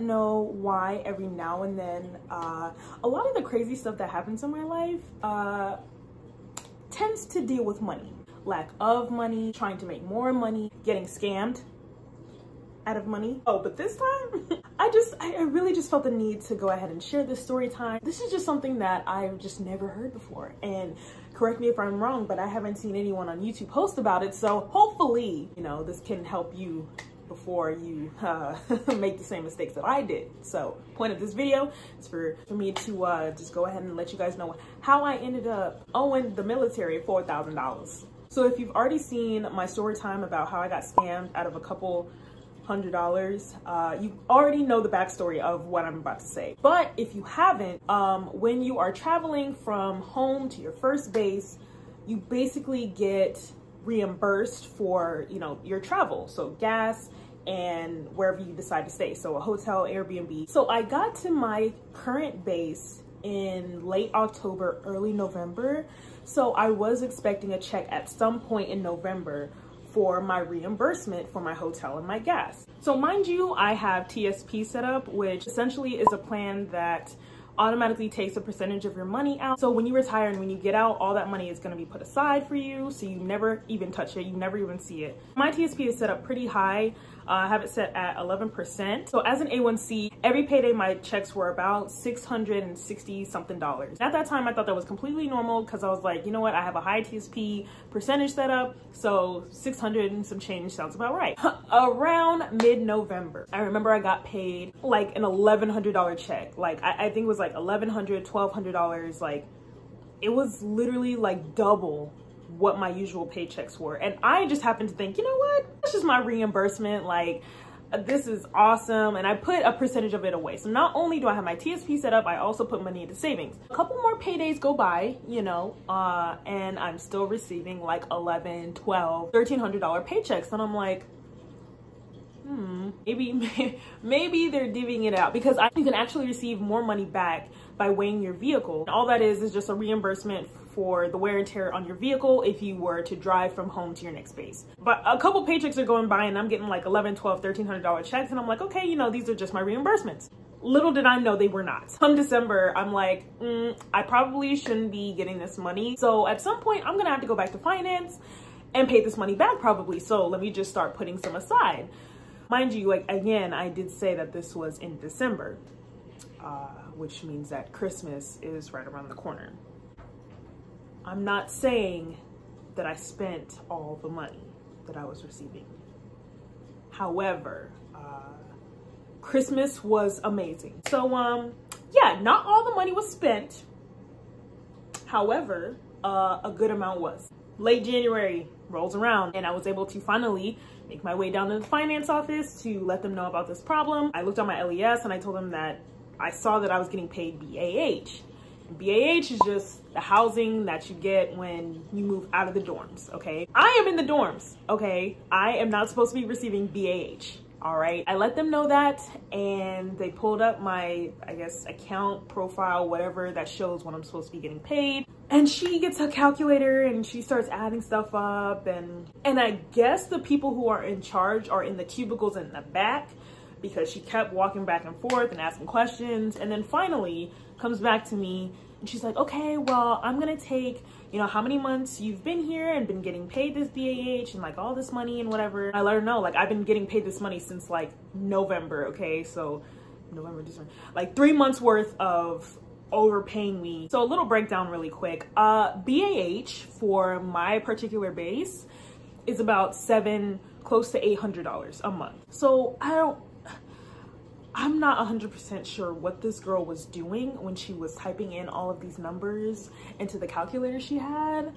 don't know why every now and then a lot of the crazy stuff that happens in my life tends to deal with money. Lack of money, trying to make more money, getting scammed out of money. Oh, but this time I really just felt the need to go ahead and share this story time. This is just something that I've just never heard before, and correct me if I'm wrong, but I haven't seen anyone on YouTube post about it, so hopefully, you know, this can help you before you make the same mistakes that I did. So point of this video is for me to just go ahead and let you guys know how I ended up owing the military $4,000. So if you've already seen my story time about how I got scammed out of a couple $100, you already know the backstory of what I'm about to say. But if you haven't, when you are traveling from home to your first base, you basically get reimbursed for, you know, your travel. So gas and wherever you decide to stay. So a hotel, Airbnb. So I got to my current base in late October, early November. So I was expecting a check at some point in November for my reimbursement for my hotel and my gas. So mind you, I have TSP set up, which essentially is a plan that automatically takes a percentage of your money out. So when you retire and when you get out, all that money is going to be put aside for you, so you never even touch it, you never even see it. My TSP is set up pretty high. I have it set at 11%. So as an A1C, every payday my checks were about $660 something. At that time, I thought that was completely normal because I was like, you know what, I have a high TSP percentage set up, so 600 and some change sounds about right. Around mid-November, I remember I got paid like an $1,100 check. Like I think it was like $1,100, $1,200. Like it was literally like double what my usual paychecks were. And I just happened to think, you know what, this is my reimbursement. Like this is awesome. And I put a percentage of it away. So not only do I have my TSP set up, I also put money into savings. A couple more paydays go by, you know, and I'm still receiving like $1,100, $1,200, $1,300 paychecks. And I'm like, maybe they're divvying it out, because you can actually receive more money back by weighing your vehicle. All that is just a reimbursement for the wear and tear on your vehicle if you were to drive from home to your next base. But a couple paychecks are going by and I'm getting like $1,100, $1,200, $1,300 checks, and I'm like, okay, you know, these are just my reimbursements. Little did I know they were not. Come December, I'm like, I probably shouldn't be getting this money. So at some point, I'm gonna have to go back to finance and pay this money back probably. So let me just start putting some aside. Mind you, like, again, I did say that this was in December, which means that Christmas is right around the corner. I'm not saying that I spent all the money that I was receiving. However, Christmas was amazing. So, yeah, not all the money was spent. However, a good amount was. Late January rolls around and I was able to finally make my way down to the finance office to let them know about this problem. I looked on my LES and I told them that I saw that I was getting paid BAH. And BAH is just the housing that you get when you move out of the dorms, okay? I am in the dorms, okay? I am not supposed to be receiving BAH, all right? I let them know that, and they pulled up my, I guess, account profile, whatever, that shows when I'm supposed to be getting paid. And she gets a calculator and she starts adding stuff up, and I guess the people who are in charge are in the cubicles in the back, because she kept walking back and forth and asking questions, and then finally comes back to me and she's like, okay, well, I'm gonna take, you know, how many months you've been here and been getting paid this BAH and like all this money and whatever. I let her know, like, I've been getting paid this money since like November, okay? So November, December, like 3 months worth of overpaying me. So a little breakdown really quick. BAH for my particular base is about close to $800 a month. So I'm not 100% sure what this girl was doing when she was typing in all of these numbers into the calculator she had.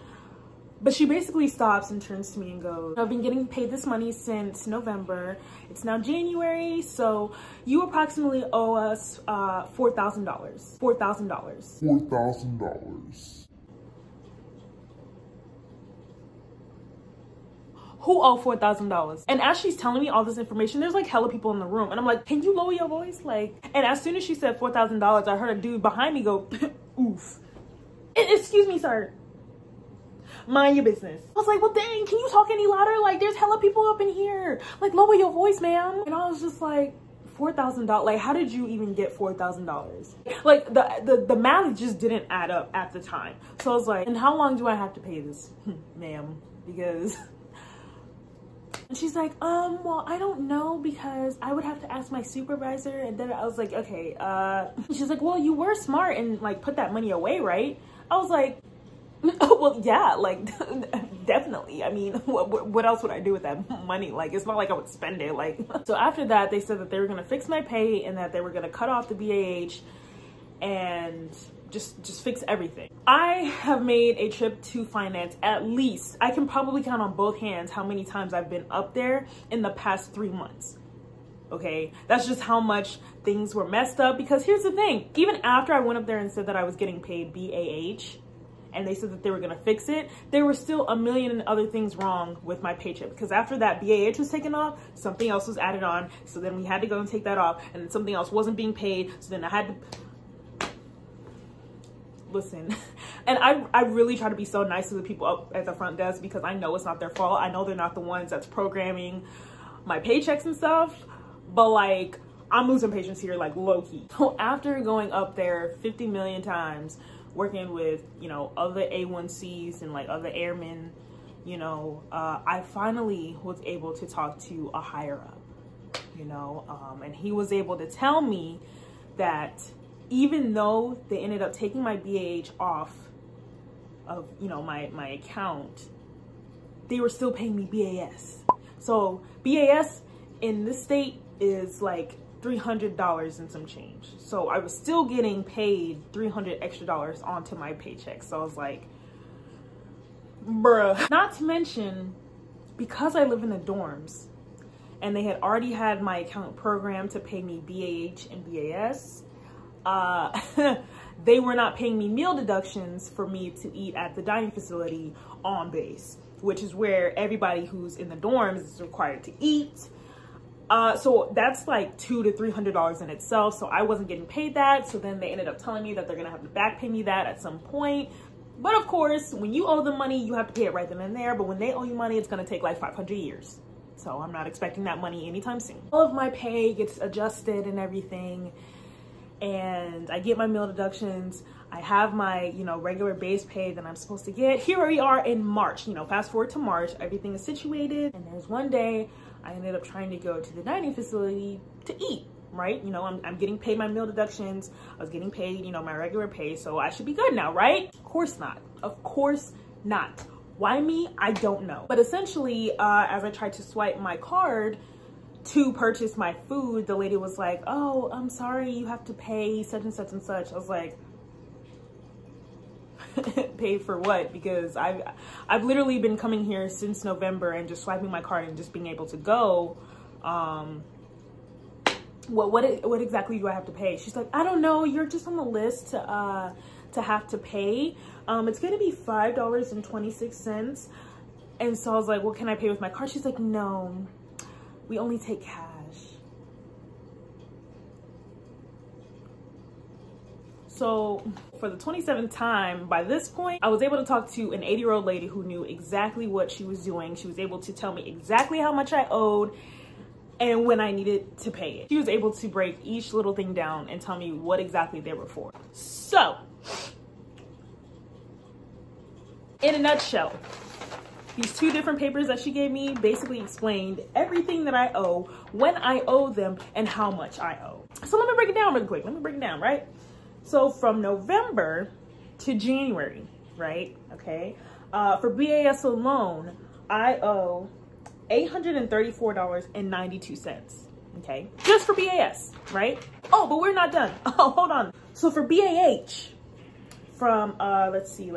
But she basically stops and turns to me and goes, I've been getting paid this money since November. It's now January, so you approximately owe us $4,000. $4,000. Who owe $4,000? And as she's telling me all this information, there's like hella people in the room. And I'm like, can you lower your voice? Like, and as soon as she said $4,000, I heard a dude behind me go, oof. Excuse me, sir. Mind your business. I was like, well, dang, can you talk any louder? Like, there's hella people up in here. Like, lower your voice, ma'am. And I was just like, $4,000. Like, how did you even get $4,000? Like, the math just didn't add up at the time. So I was like, and how long do I have to pay this, ma'am? Because, and she's like, well, I don't know, because I would have to ask my supervisor. And then I was like, okay, she's like, well, you were smart and like put that money away, right? I was like, well, yeah, like, definitely. I mean, what else would I do with that money? Like, it's not like I would spend it. Like, so after that, they said that they were going to fix my pay and that they were going to cut off the BAH and just fix everything. I have made a trip to finance, at least, I can probably count on both hands how many times I've been up there in the past 3 months. Okay, that's just how much things were messed up. Because here's the thing, even after I went up there and said that I was getting paid BAH, and they said that they were gonna fix it, there were still a million other things wrong with my paycheck. Because after that BAH was taken off, something else was added on. So then we had to go and take that off, and then something else wasn't being paid. So then I had to, listen. And I really try to be so nice to the people up at the front desk, because I know it's not their fault. I know they're not the ones that's programming my paychecks and stuff, but like, I'm losing patience here, like, low key. So after going up there 50 million times, working with, you know, other A1Cs and like other airmen, you know, I finally was able to talk to a higher up, you know, and he was able to tell me that even though they ended up taking my BAH off of, you know, my account, they were still paying me BAS. So BAS in this state is like $300 and some change. So I was still getting paid $300 extra onto my paycheck. So I was like, bruh. Not to mention, because I live in the dorms and they had already had my account programmed to pay me BAH and BAS, they were not paying me meal deductions for me to eat at the dining facility on base, which is where everybody who's in the dorms is required to eat. So that's like $200 to $300 in itself. So I wasn't getting paid that. So then they ended up telling me that they're going to have to back pay me that at some point. But of course, when you owe them money, you have to pay it right then and there. But when they owe you money, it's going to take like 500 years. So I'm not expecting that money anytime soon. All of my pay gets adjusted and everything. And I get my meal deductions. I have my, you know, regular base pay that I'm supposed to get. Here we are in March, you know, fast forward to March, everything is situated. And there's one day I ended up trying to go to the dining facility to eat, right? You know, I'm getting paid my meal deductions. I was getting paid, you know, my regular pay. So I should be good now, right? Of course not. Of course not. Why me? I don't know. But essentially, as I tried to swipe my card to purchase my food, the lady was like, oh, I'm sorry, you have to pay such and such and such. I was like, pay for what? Because I've literally been coming here since November and just swiping my card and just being able to go. What exactly do I have to pay? She's like, I don't know, you're just on the list to have to pay. It's gonna be $5.26. And so I was like, well, can I pay with my card? She's like, no, we only take cash. So for the 27th time, by this point, I was able to talk to an 80-year-old lady who knew exactly what she was doing. She was able to tell me exactly how much I owed and when I needed to pay it. She was able to break each little thing down and tell me what exactly they were for. So, in a nutshell, these 2 different papers that she gave me basically explained everything that I owe, when I owe them, and how much I owe. So let me break it down really quick. Let me break it down, right? So from November to January, right? Okay. For BAS alone, I owe $834.92. Okay. Just for BAS, right? Oh, but we're not done. Oh, hold on. So for BAH, from, let's see,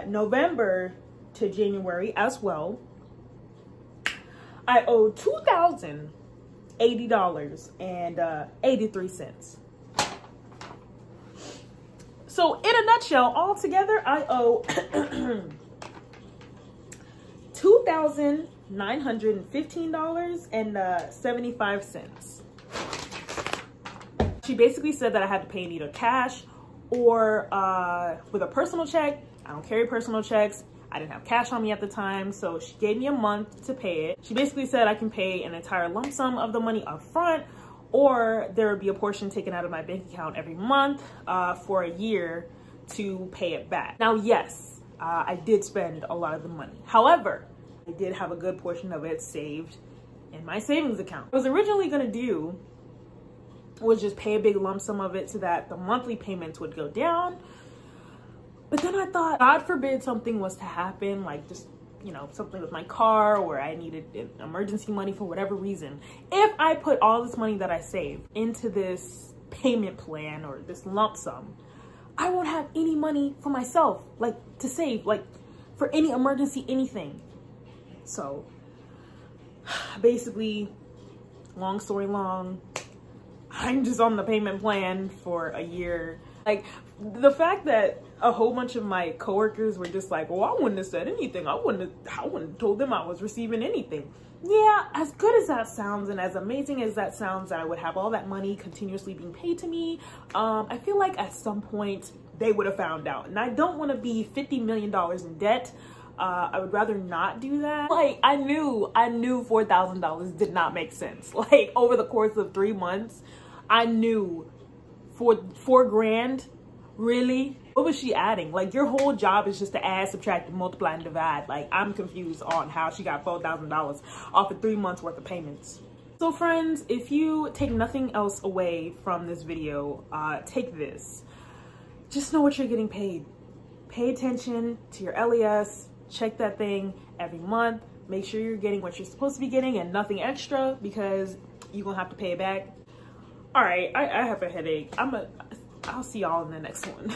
November to January as well, I owe $2,080.83. So in a nutshell, altogether, I owe $2,915.75. She basically said that I had to pay in either cash or with a personal check. I don't carry personal checks. I didn't have cash on me at the time, so she gave me a month to pay it. She basically said I can pay an entire lump sum of the money up front, or there would be a portion taken out of my bank account every month for a year to pay it back. Now, yes, I did spend a lot of the money. However, I did have a good portion of it saved in my savings account. What I was originally gonna do was just pay a big lump sum of it so that the monthly payments would go down. But then I thought, God forbid something was to happen, like just, you know, something with my car, or I needed emergency money for whatever reason. If I put all this money that I saved into this payment plan or this lump sum, I won't have any money for myself, like to save, like for any emergency, anything. So basically, long story long, I'm just on the payment plan for a year. Like, the fact that a whole bunch of my coworkers were just like, well, I wouldn't have said anything. I wouldn't have told them I was receiving anything. Yeah, as good as that sounds and as amazing as that sounds, that I would have all that money continuously being paid to me, I feel like at some point they would have found out. And I don't want to be $50 million in debt. I would rather not do that. Like, I knew $4,000 did not make sense. Like, over the course of 3 months, I knew $4 grand, really? What was she adding? Like, your whole job is just to add, subtract, multiply, and divide. Like, I'm confused on how she got $4,000 off of 3 months worth of payments. So friends, if you take nothing else away from this video, take this. Just know what you're getting paid. Pay attention to your LES. Check that thing every month. Make sure you're getting what you're supposed to be getting and nothing extra, because you're gonna have to pay it back. All right, I have a headache. I'll see y'all in the next one.